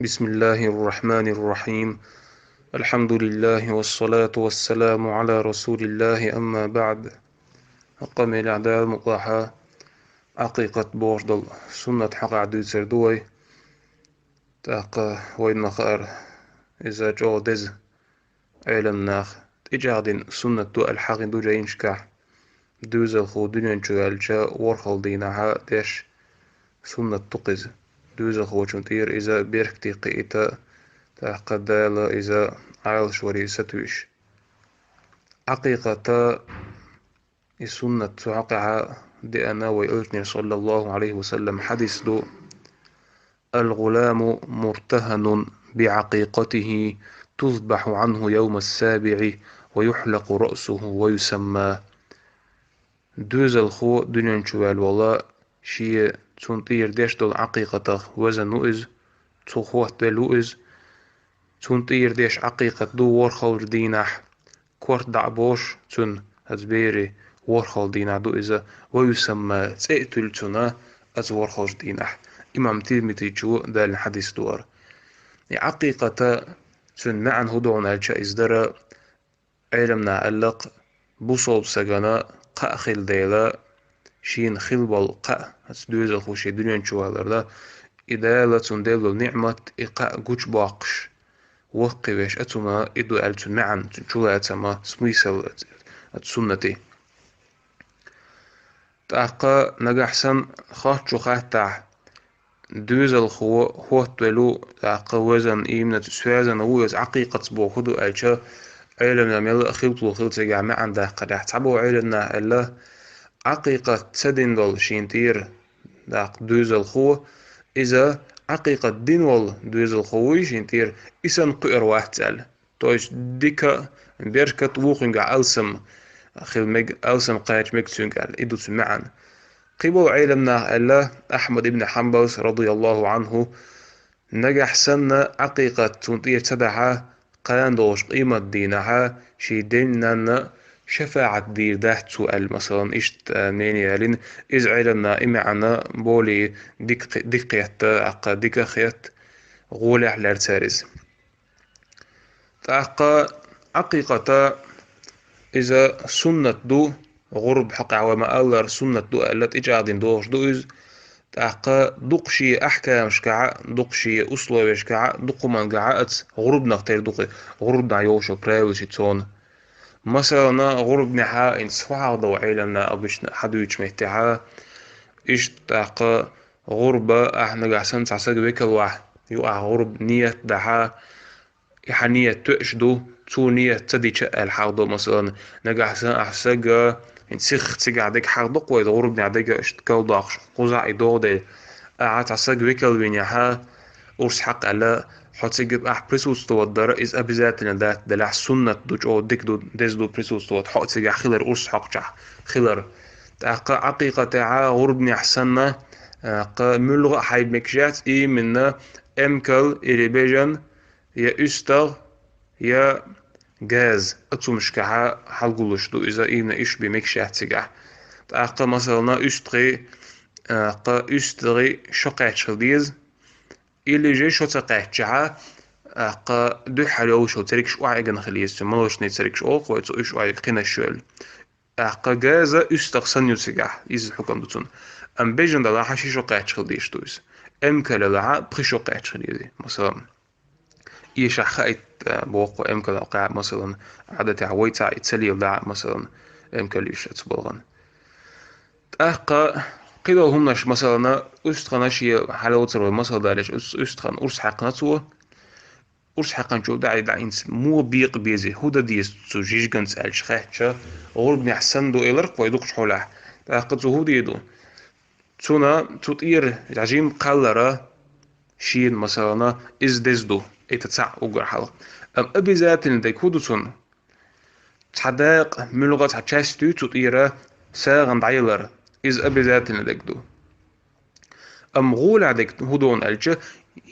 بسم الله الرحمن الرحيم. الحمد لله والصلاة والسلام على رسول الله أما بعد. أقام الأعداء المقاحة عقيقة بوردل سنة حق عدو سردوي تاق وين خير إذا جو دز علم ناخ تجاهدين سنة دو الحق دو جاين شكاح دوز الخو دنيا جوالجا ورخل دينها ديش سنة تقز دوز الخو جنتير إذا بيركتي قيتا تاق دال إذا عيل شوري ستويش حقيقة السنة تعقع دي أنا ويأتني صلى الله عليه وسلم حديث دو الغلام مرتهن بعقيقته تذبح عنه يوم السابع ويحلق رأسه ويسمى دوز الخو دنيا شوال والله شي تنطير ديش دول عقيقته وزن نؤز تخوه دلوئز تنطير ديش عقيقة دو ورخور دينح كورت دعبوش تن هزبيري ورخل دينا دو إذا ويسمى تقتل تنا أز ورخل دينح إمام تيمتي جو دا الحديث دوار حقيقة تن معن هدونا الجائز درا علمنا ألق بوصل سجنا قأخل ديلا شين خلبال قأ هتدوز الخوشي دنيا نشوالر دا إدالة تندل نعمة إقاء جوش باقش وقويش أتما إدو ألتن معن تنشولا أتما سميسل السنة تاقا نجحسن خاطشو خاطع دوز الخو هو تلو تاقا وزن إيمنة سوازن ويز عقيقة بو خدو ألشا علمنا ميلا خلطلو خلطة جامعا دا قد تعبو علمنا ألا عقيقة تسدين دول شينتير داق دوز الخو إذا عقيقة دينول دوز الخوي شينتير إسان قئر واحتال توش ديكا بيركت ووخنجا ألسم خيل مج ألسم قايت مكتونجال إدو معا قبل علمنا الله أحمد بن حنبل رضي الله عنه نجح سنة عقيقة تنطير تبعها قاندوش قيمة دينها شي ديننا شفاعة دير ده سؤال مثلا إشت نيني يالين إز علمنا إمعنا بولي ديك قيت أقا ديك خيت غولح لارتارز تأقا عقيقة إذا سنة دو غرب حقع وما ألر سنة دو ألت إجادين دوش دو إز تأقا دقشي أحكام شكعة دقشي أسلوب شكعة دقو من قعات غرب نقتير دقي غرب نعيوشو براوشي تون مثلا غرب نحا إن صفحة ضو عيلنا أبش حدو يجمعتها إيش تأقا غربة إحنا قاعسن تعسق بك الواحد يقع غرب نية دحا يحنية تؤشدو تو نية تدي تشقل حاضو مثلا نقاحسن أحسق نسيخ تيجا ديك حاضق وإذا غرب نعديك اشتكال داخش قوزع إدو دي أعاد تعسق بك الوينيها أرس حق على حتجيب بريسوس تودر إز أبزاتنا ذات دلع سنة دوج أو ديك دو ديز دو بريسوس تود حتجيب خلر أرس حق جح خلر تاقا عقيقة تاع غربني أحسننا قا ملغ حيب مكشات إي منا أمكل إلي بيجن يا أستغ يا جاز أتو مشكحة حلقلوش دو إذا إينا إيش بمكشات تجح تاقا مثلا أستغي قا أستغي شقات شلديز اللي جاي شو تقعد جعا قا دو حلو شو تريكش وعي جن خليس مالوش نيتريكش أوق ويتو إيش وعي قنا الشول قا جازة استقصن يسجع إز الحكم دوتون أم بيجن دا لاحا شي شو قاعد خليش تويس أم كلا لاحا بخي شو قاعد خليزي مثلا إيش خايت بوقو أم كلا قاعد مثلا عادة عويتا يتسلي ولا مثلا أم كلا يش تبلغن قا قيل همناش مثلا أستخناشي حلاوة مثلا دالش أستخن أرس حقناتو أرس حقن شو داعي إنس مو بيق بيزي هودا ديس تو جيش جنس ألش خاتشا غرب نحسن دو إلرق ويدوكش حوله تاقد هودي دو تونا تطير عجيم قلرة شين مثلا إز ديز دو إتتسع أوجر حلق أم أبي ذات ديك هودو تون تحداق ملغة تحتشاستو تطير ساغن دايلر إز أبي ذات ديك دو أم غول عدك هدون ألجا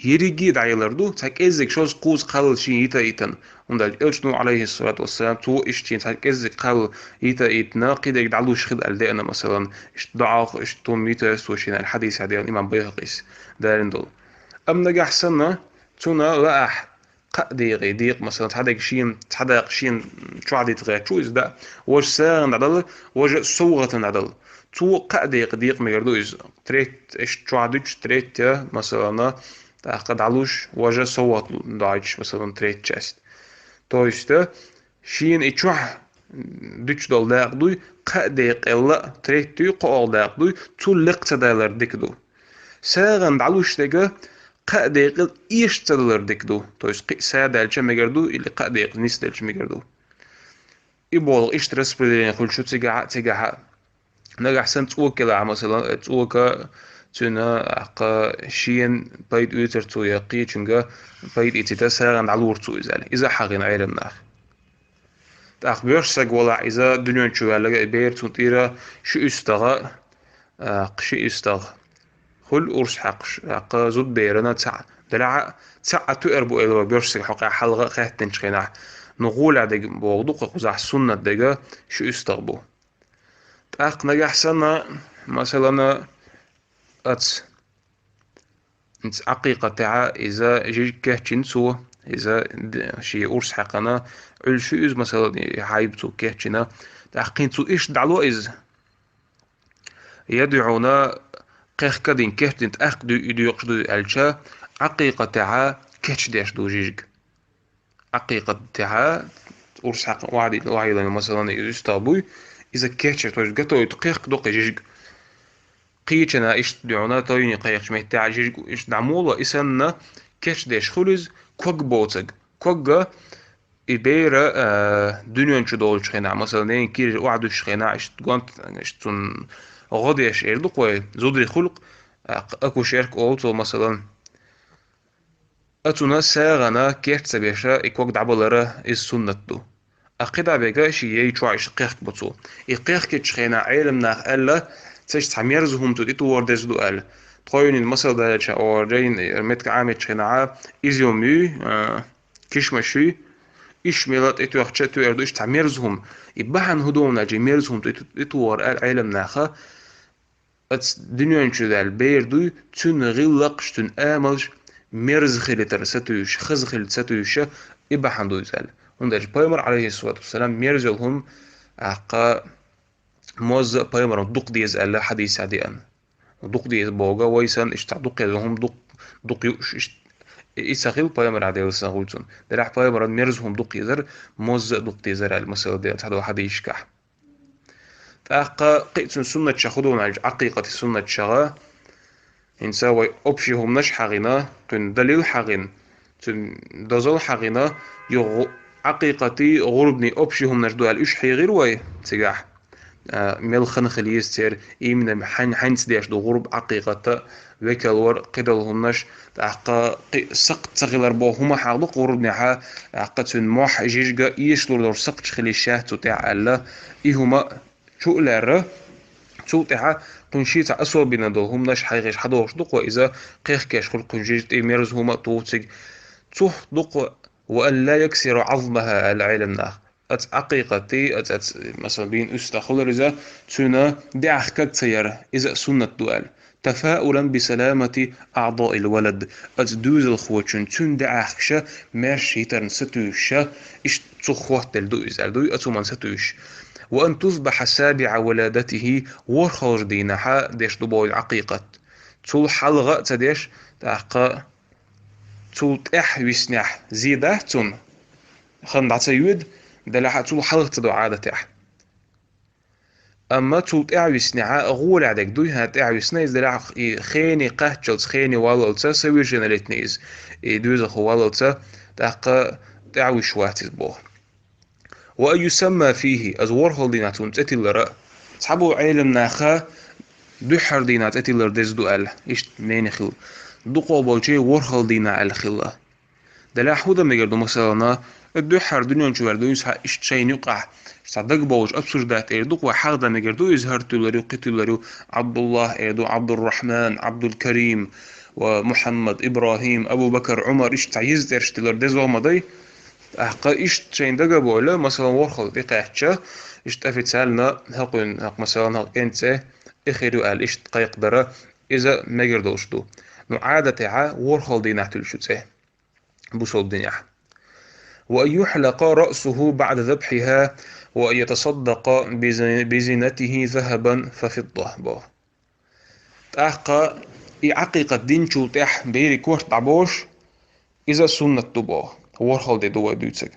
يريجي دايلردو تاك إزك شوز قوز قال شي يتا إيتن وندال إلشنو عليه الصلاة والسلام تو إشتين تاك إزك قال يتا إيتنا قيد يدعلوش خد ألدينا مثلا إش ضعاف إش توم ميتا سوشينا الحديث هذا الإمام بيهقيس دارين دول أم نجح سنة تونا لا أح قديق يديق مثلا تحدق شين تحدق شين شو عادي تغير شو إذا وش ساعة عدل وش صوغة عدل تو قديق ديق مجردو إز تريت إيش شو عادش تريت مثلا تأخذ علوش وش صوت دايتش مثلا تريت chest то есть شين إيشوح ديش دول داقدوي قديق إلا تريتي قول داقدوي تو لقتدالر ديكدو ساغن علوش دقا قديق إيش تدلر ديكدو то есть سادة الجمجردو اللي قديق نيس الجمجردو يبول إيش ترسبلين كل شو تجاه نجح سنت أوكلا مثلا أوكا تنا أق شين بيد أوتر تو يقي تشنجا بيد إتتسهل عن علور تو إذا حقين عيلم ناخ تأخبرش سجولا إذا دنيا شو على بير تنتيرا شو استغى قش استغى كل أرس حق زود بيرنا دلع تأربو إلو بيرش حق حلقة خهتن شخنا نقول عدك بوضوق قزح سنة دقة شو استغبو تأخ نجح سنة مثلا أت انت عقيقة تاع إذا جيك كهتشنسو إذا شي أرس حقنا الشيء مثلا حايبتو كهتشنا تحقينتو إيش دعلو إز يدعونا قيخ كدين كهتين تأخدو إدو يقصدو الشا عقيقة تاع كهتش داش دو جيجك عقيقة تاع أرس حق وعي مثلا يستابوي إذا كهتش توش قطو يتقيق دوقي جيجك قيتنا إيش دعونا تويني قيق شميت تاع جيجك إيش دعمولا إسانا كهتش داش خلز كوك بوتك كوكا إبيرة دنيا شدول شخنا مثلا نين كير وعدو شخنا إيش تقانت إيش تون غادي إيش إردق وزودري خلق أكو شرك أوتو مثلا أتونا ساغنا كيرت سبيشا إكوك دعبالرا إز سنتو أقيدا بيجا شي يشوع قيخ بطو إقيخ كتشخنا علمنا ألا تش تعميرزهم تديتو وردز دو أل تقولين المثل ده أو جاين متك عامل شخنا إزيومي كيشمشي إيش ميلاد إتو يخشتو يردو إيش تعميرزهم يبحن هدونا جي ميرزهم إتو ور العلم ناخا أتس دنيا نشو ذا البيردو تون غلقش تون آملش ميرز خيلي ترستوش خز خيلي تستوش يبحن دو يزال ونداش بايمر عليه الصلاة والسلام ميرزلهم أقا موز بايمر دوق ديز ألا حديث عديان دوق ديز بوغا ويسان إش تعدوق يزهم دوق يوش إساقيل بايمر عديل سنغولتون دلح بايمر ميرزهم دوق يزر موز دوق ديزر المسألة دي تحدو حدي يشكح تأقا قيتن سنة شخدون عقيقة سنة شغا إنساوي أبشيهم نش حغينا تن دليل حغين تن دزل حغينا يغ عقيقتي غربني أبشيهم نشدو الإش حيغير وي تجاح ملخن خليستير إيمن حنس ديش دو غرب عقيقة وكالور قدلهم نش تأقا سقط تغيلر بو هما حاضو غربني حا تأقا تن موح جيجا إيشلور دور سقط خلي الشاهتو تاع ألا إيهما شو لاره شو تاع قنشيت أسوأ بين دول نش حيغش حدوش دق وإذا قيخ كاش خل قنشيت إميرز هما توتج توح دق وأن لا يكسر عظمها العلم ناخ عقيقتي مثلا بين أستخل رزا تنا دعخ كتير إذا سنة دوال تفاؤلا بسلامة أعضاء الولد دوز الخوتشن تن دعخش ماشي ترن ستوشا إش تخوه تلدو إزال دو أتومن ستوش وأن تصبح سابع ولادته ورخوش دينها ديش دبوي العقيقة تول حلغة تديش تحقا تول تح ويسنح زيده تون خند عتيود دلها تول حلغة تدو عادة تح أما تول تح ويسنح غول عدك دوي هات تح ويسنح دلها خيني قهتشلت خيني واللتا سوي جنالتنيز دوز أخو واللتا تحقا تح ويشواتيز بوه وأن يسمى فيه أزوار ديناتون تتلر صحابو علم ناخا دحر دينات تتلر دزدو ال إيش نين خل دقو بولشي ورخل دينا الخلا دلا حودا مجردو مثلا الدحر دنيا نشوار دو يسحا إيش شيء يقع صدق بوج أبصر دات إردو وحاغدا مجردو يزهر تلريو قتلريو عبد الله إردو عبد الرحمن عبد الكريم ومحمد إبراهيم أبو بكر عمر إيش تعيز درش تلر دزو مضي أحقا إيش تشين دقا بولا مثلا ورخل دقاحتشا إيش تأفت سالنا هقون هق مثلا هق إنت إخيرو قال إيش تقيق درا إذا ما قردوش دو نو عادة تاعا ورخل دي نحتل شو تسيه بوصل الدنيا. وأن يحلق رأسه بعد ذبحها، وأن يتصدق بزينته ذهبا ففضة بو. تأخى عقيقة دين شو تح بيري كورت عبوش إذا سنة دبو ورخل دي دوا دوتك.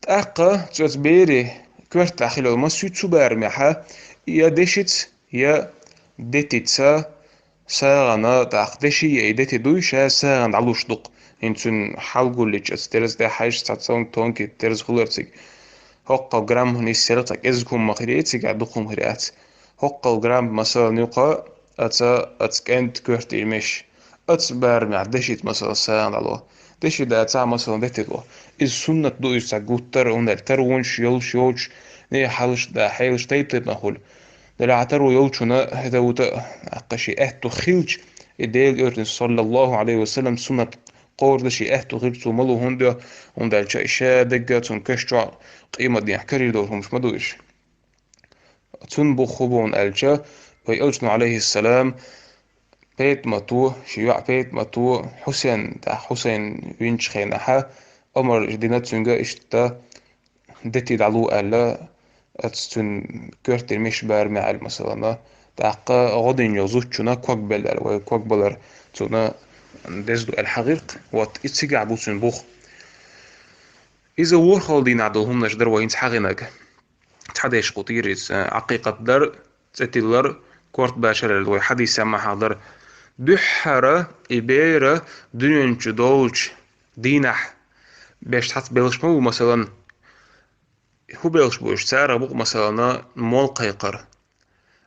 تأخى تشوت بيري كورت أخيل المسجد سبار محا يا دشت يا دتتسا ساغنا تأخدشي يا دتي دوشا ساغن علوش دق انتون حلقو اللي تشترز ده حاجة تاتسون تونكي ترز خلورتك هقا جرام هني سيرتك ازكم مخريتك عدوكم خريات هقا جرام مثلا يقا اتكنت كورتي مش اتبار معدشت مثلا ساغن علوه دشي دا تاع مثلا دتتو از سنة دو يسعقوتر هنا الترونش يلش يوش ني حالش دا حيلش تيبتت نقول دلعترو يوشنا هذا وتا قشي اهتو خيلش إديل إرن صلى الله عليه وسلم سنة قور دشي اهتو غيرتو ملو هندا هندا الجايشة دقا تون كشجع قيمة دي حكري دورهم مش مدوش تنبو خبون الجا ويأجن عليه السلام بيت ماتو شيوع بيت ماتو حسين تا حسين وينش خينها أمر جدينات سنجا اشتا دتي دعلو ألا أتستن كورتي مش بار مع مثلا تعقى غدين يزوجنا كوكبل وكوكبلر تنا دزدو الحقيق وات اتسجع بوسن بوخ إذا ورخل دين عدلهم نجدر وينس حقناك تحديش قطيريز عقيقة در تتلر كورت باشر الوي حديث سمع حضر دحرة إبيرة دنينش دولش دينح باش تحط بلشمو مثلا هو بيلش بوش سارة بوق مثلا مول قيقر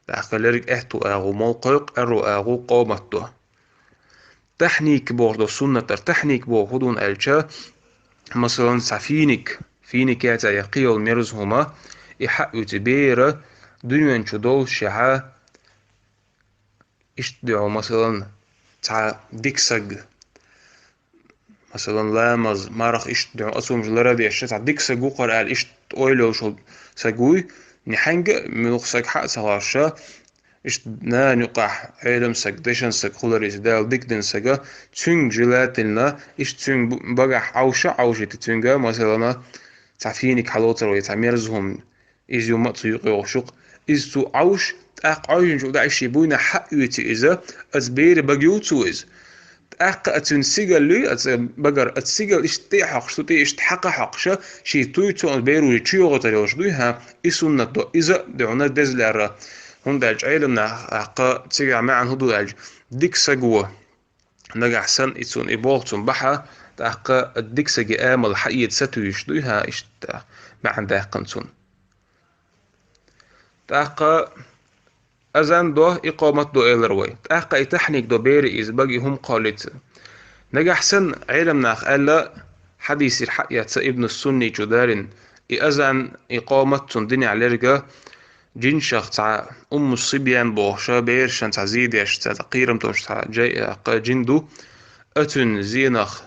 لأخلرك اهتو اغو مول قيق ارو اغو قومتو تحنيك بوردو سنة تحنيك بو خدون الجا مثلا سفينك فينك ياتا يقيو المرز هما يحقو تبيرة دنيان شدول شعا اشتدعو مثلا تع ديكسج مثلا لامز مارخ اشتدعو اسوم جلردي اشتع ديكسج وقر قال اشت اويلو شو سجوي نحنج ملوخسك حق سغاشا اشت نا نقح علم سك دشن سك خلريس دال ديك دن سجا تشين جلاتنا اشت تشين بقح عوشة عوشة تشينجا مثلا تعفينك حلوتر ويتعميرزهم إز يوم تسيقي وشق إز تو عوش تأق عوشن شو داعش يبوينا حق يتي إذا أتبير بقيوتو إز تأق أتن سيجل لي بقر أتسيجل إش تيحق شو تي إش تحق حقشة شي تويتو أتبيرو يتشيو غتريوش دويها إسونا دو إذا دعونا دزلر هون داج عيلنا أقا تسيجع معن هدو داج ديك سجوة نجح سن إتون إبوغتون بحا تأقا الديك سجي آمل حقية ستو يشدوها إش معن داقنتون تأقا أزان دو إقامة دو إلروي تأقا إتحنيك دو بيري إز باقي هم قالت نجح سن علمنا ألا حديث الحقية ابن السني جدارن أزان إقامة دنيا عليرجا جين شخص تاع الصبيان بوشا بيرشان تاع زيدش تاع تقيرم توش تاع جاي جندو أتن زينخ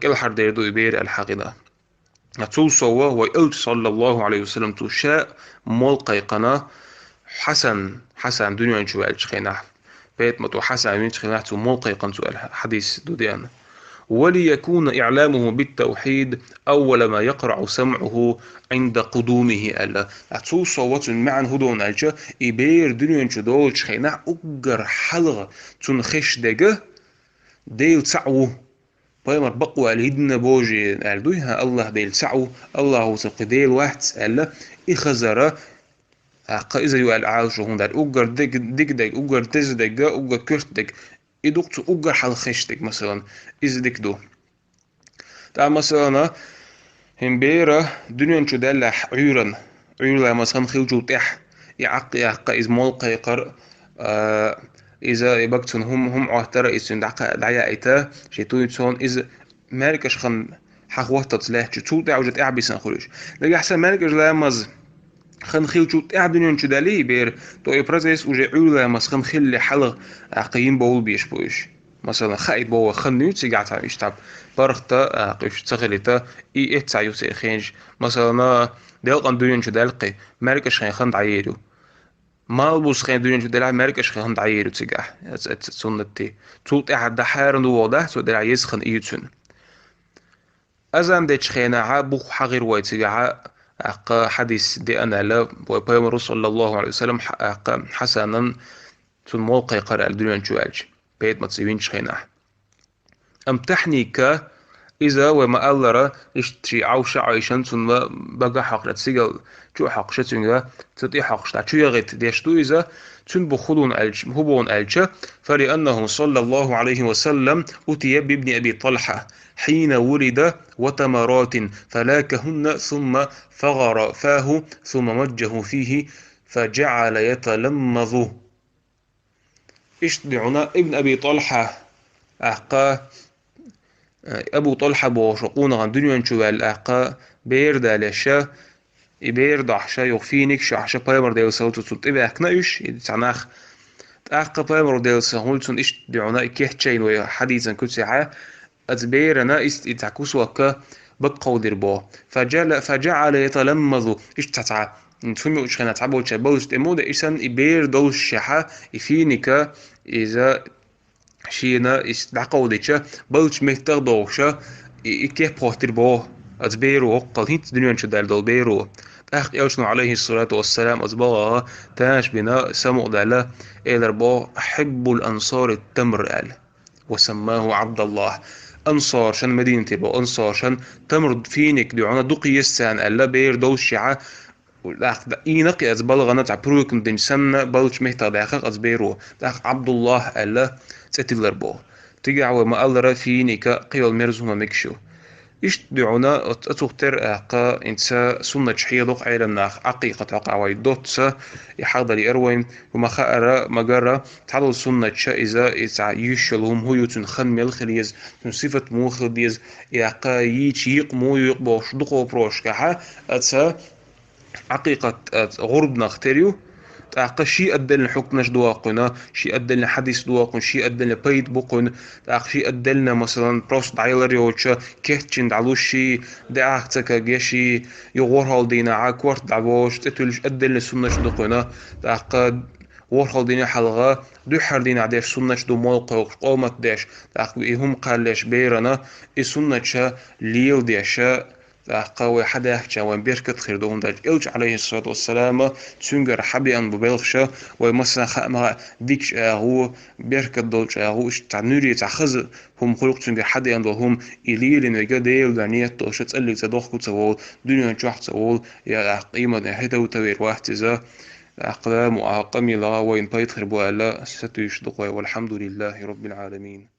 كل حد يدو يبير الحقيقة نتول صوه ويقلت صلى الله عليه وسلم تشاء ملقي قناة حسن دنيا نشوى الشخينة بيت متو حسن من شخينة ملقي قناة الحديث دوديان وليكون إعلامه بالتوحيد أول ما يقرع سمعه عند قدومه ألا أتول صوت معن هدون ألجا إبير دنيا نشدول شخينة أقر حلغة تنخش دقه ديل تعوه بايمر بقوى الهدن بوجي ألدوها الله ديل تعو الله تقديل واحد ألا إخزر إذا يوال عاوش هون دار أقر دك أقر تز دك أقر كرت دك إدوقت أقر حل خش دك مثلا إذا دك دو تا مثلا هم بيرة دنيا نشو دلح عيرا مثلا خلجو تح يعق إذ ملقى يقر إذا يبقتون هم عهتر إسن دعيا إيتا شيتو يتسون إذا مالكش خن حقوة تطلع شو تعوجت أعبسن خلوش لقى أحسن مالكش لا مز خن خيل شو تعبدون شو دالي بير تو يبرزيس وجعولا مس خن خيل حلق عقيم بول بيش بوش مثلا خايد بو خنيوت سيقعتا يشتاب برختا قيش تغليتا إي إتسا يوسي خينج مثلا ديل دنيا شو دالقي مالكش خن خن دعيرو مالبوس خين دنيا شو دلع مالكش خن دعيرو تيقع سنتي تولت أحد دحارن وواضح تو دلع يسخن إيتسون أزان دي تشخينا بوخ حغير ويتيجا أق حديث دي أنا لا وبيامر صلى الله عليه وسلم حسنا تون موقع قرأ الدنيا نشواج بيت ما تسيبين تشخينا أم تحنيك إذا وما ألرا إشتري عوش عايشان ثم بقى حق تسيجل جو حق شتونغا تطي حق شتا شو يغت ديشتو إذا تن بخلون ألج هبون ألج فلأنه صلى الله عليه وسلم أتي بابن أبي طلحة حين ولد وتمرات فلاكهن ثم فغر فاه ثم مجه فيه فجعل يتلمذ إشتدعنا ابن أبي طلحة أحقا أبو طلحة بوشقون عن دنيا نشوال أحقا بيرد على يبيرد عشا يغفينك شو عشا بايمر ديو سوتو تسوت إبا أكنايش يتعناخ أحقا بايمر ديو سهولتون إش دعونا إكيه تشين وحديثا كتسعا أتبيرنا إتعكوس وكا بقو دربو فجعل يتلمذ إش تتعا نتفهمي وش خنا تعبو تشابوش تمود إسان إبير دوش شحا يفينك إذا شينا دعقو ديتشا بلش مهتر دوشا إكيه بوهتر بوه أتبيرو قل هيت دنيا شدال دول بيرو أخ يوشنو عليه الصلاة والسلام أتبغى تاش بنا سمو دالا إلر بو أحب الأنصار التمر آل وسماه عبد الله أنصار شان مدينة بو أنصار شان تمر فينك دعونا دقي يستان ألا بير دوش شعا إينق از بلغنا تعبروكم دين سنة بلش مهتا داخل از بيرو داخل عبد الله ألا ستلر بو تيجع وما ألرا فينك قيل مرزهما مكشو إيش دعونا أتوتر أقا إنسا سنة شحية دوق عيلنا عقيقة أقع ويدوتسا يحضر أروين وما خأرا مجرى تعالوا سنة شا إذا يشلهم هو يتنخن ملخليز من صفة موخليز يقا يقمو يقبوش دقو بروش كحا أتسا عقيقة غرب نختريو تاق شيء أدلنا حكمش دواقنا شيء أدلنا حديث دواقن شيء أدلنا بيت بقن تاق شيء أدلنا مثلا بروست عيلر يوتشا كهتشن دعلوشي دعاكتك جيشي يغور هالدينا عاكورت دعوش تتولش أدلنا سنة دقنا تاق ورخل دينا حلقة دو حردين عداش سنة دو موقع قومت داش تاق هم قالش بيرنا سنة ليل داشا قوي حدا يحكي وين بيركت خير دوم داج إلج عليه الصلاة والسلام تسنجر حبي أن ببلغشة ومثلا خامها ديكش هو بيركت دولش هو إيش تعنوري تأخذ هم خلق تسنجر حدا أن هم إليل نجا ديل دانية توش تسألك تدوخ كتسوول دنيا نشوح تسوول يا قيمة هدا وتوير واحد إذا أقلام وأقامي لا وين بيت خربوا لا ستيش دقوا والحمد لله رب العالمين.